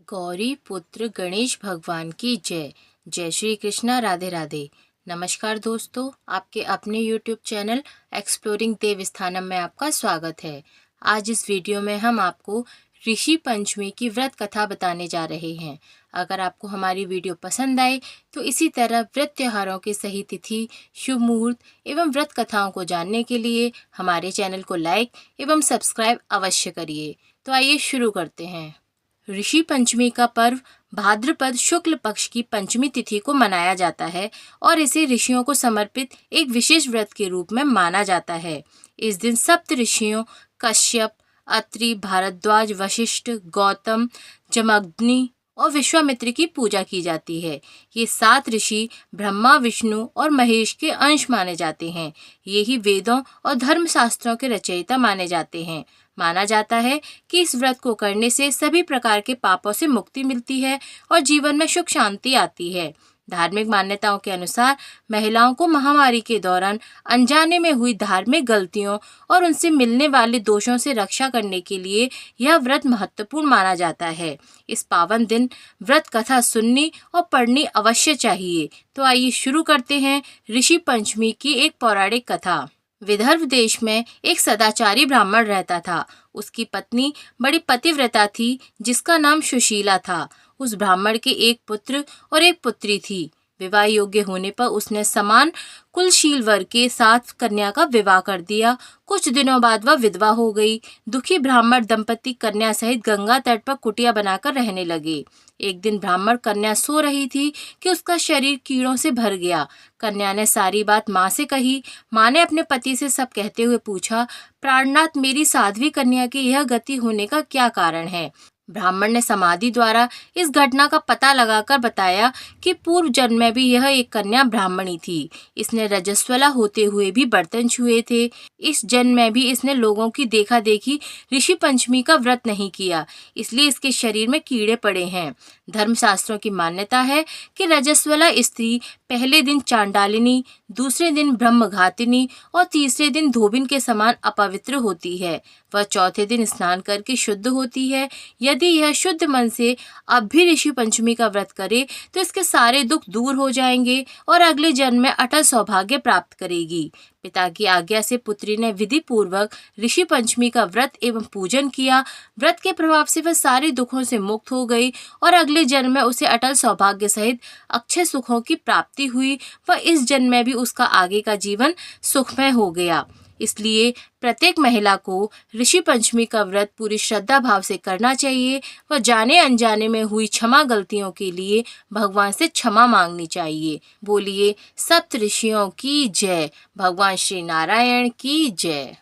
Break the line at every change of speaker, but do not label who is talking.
गौरी पुत्र गणेश भगवान की जय। जय श्री कृष्णा, राधे राधे। नमस्कार दोस्तों, आपके अपने YouTube चैनल एक्सप्लोरिंग देवस्थानम में आपका स्वागत है। आज इस वीडियो में हम आपको ऋषि पंचमी की व्रत कथा बताने जा रहे हैं। अगर आपको हमारी वीडियो पसंद आए तो इसी तरह व्रत त्योहारों की सही तिथि, शुभ मुहूर्त एवं व्रत कथाओं को जानने के लिए हमारे चैनल को लाइक एवं सब्सक्राइब अवश्य करिए। तो आइए शुरू करते हैं। ऋषि पंचमी का पर्व भाद्रपद शुक्ल पक्ष की पंचमी तिथि को मनाया जाता है और इसे ऋषियों को समर्पित एक विशेष व्रत के रूप में माना जाता है। इस दिन सप्त ऋषियों कश्यप, अत्रि, भारद्वाज, वशिष्ठ, गौतम, जमदग्नि और विश्वामित्र की पूजा की जाती है। ये 7 ऋषि ब्रह्मा, विष्णु और महेश के अंश माने जाते हैं। ये ही वेदों और धर्मशास्त्रों के रचयिता माने जाते हैं। माना जाता है कि इस व्रत को करने से सभी प्रकार के पापों से मुक्ति मिलती है और जीवन में सुख शांति आती है। धार्मिक मान्यताओं के अनुसार महिलाओं को महामारी के दौरान अनजाने में हुई धार्मिक गलतियों और उनसे मिलने वाले दोषों से रक्षा करने के लिए यह व्रत महत्वपूर्ण माना जाता है। इस पावन दिन व्रत कथा सुननी और पढ़नी अवश्य चाहिए। तो आइए शुरू करते हैं ऋषि पंचमी की एक पौराणिक कथा। विदर्भ देश में एक सदाचारी ब्राह्मण रहता था। उसकी पत्नी बड़ी पतिव्रता थी, जिसका नाम सुशीला था। उस ब्राह्मण के एक पुत्र और एक पुत्री थी। विवाह योग्य होने पर उसने समान कुलशील वर के साथ कन्या का विवाह कर दिया। कुछ दिनों बाद वह विधवा हो गई। दुखी ब्राह्मण दंपति कन्या सहित गंगा तट पर कुटिया बनाकर रहने लगे। एक दिन ब्राह्मण कन्या सो रही थी कि उसका शरीर कीड़ों से भर गया। कन्या ने सारी बात माँ से कही। माँ ने अपने पति से सब कहते हुए पूछा, प्राणनाथ, मेरी साध्वी कन्या की यह गति होने का क्या कारण है? ब्राह्मण ने समाधि द्वारा इस घटना का पता लगाकर बताया कि पूर्व जन्म में भी यह एक कन्या ब्राह्मणी थी। इसने रजस्वला होते हुए भी बर्तन छुए थे। इस जन्म में भी इसने लोगों की देखा देखी ऋषि पंचमी का व्रत नहीं किया, इसलिए इसके शरीर में कीड़े पड़े हैं। धर्मशास्त्रों की मान्यता है कि रजस्वला स्त्री पहले दिन चांडालिनी, दूसरे दिन ब्रह्मघातिनी और तीसरे दिन धोबिन के समान अपवित्र होती है। वह चौथे दिन स्नान करके शुद्ध होती है। यदि यह शुद्ध मन से अब भी ऋषि पंचमी का व्रत करे तो इसके सारे दुख दूर हो जाएंगे और अगले जन्म में अटल सौभाग्य प्राप्त करेगी। पिता की आज्ञा से पुत्री ने विधि पूर्वक ऋषि पंचमी का व्रत एवं पूजन किया। व्रत के प्रभाव से वह सारे दुखों से मुक्त हो गई और अगले जन्म में उसे अटल सौभाग्य सहित अक्षय सुखों की प्राप्ति हुई। वह इस जन्म में भी उसका आगे का जीवन सुखमय हो गया। इसलिए प्रत्येक महिला को ऋषि पंचमी का व्रत पूरी श्रद्धा भाव से करना चाहिए। वह जाने अनजाने में हुई क्षमा गलतियों के लिए भगवान से क्षमा मांगनी चाहिए। बोलिए सप्त ऋषियों की जय। भगवान श्री नारायण की जय।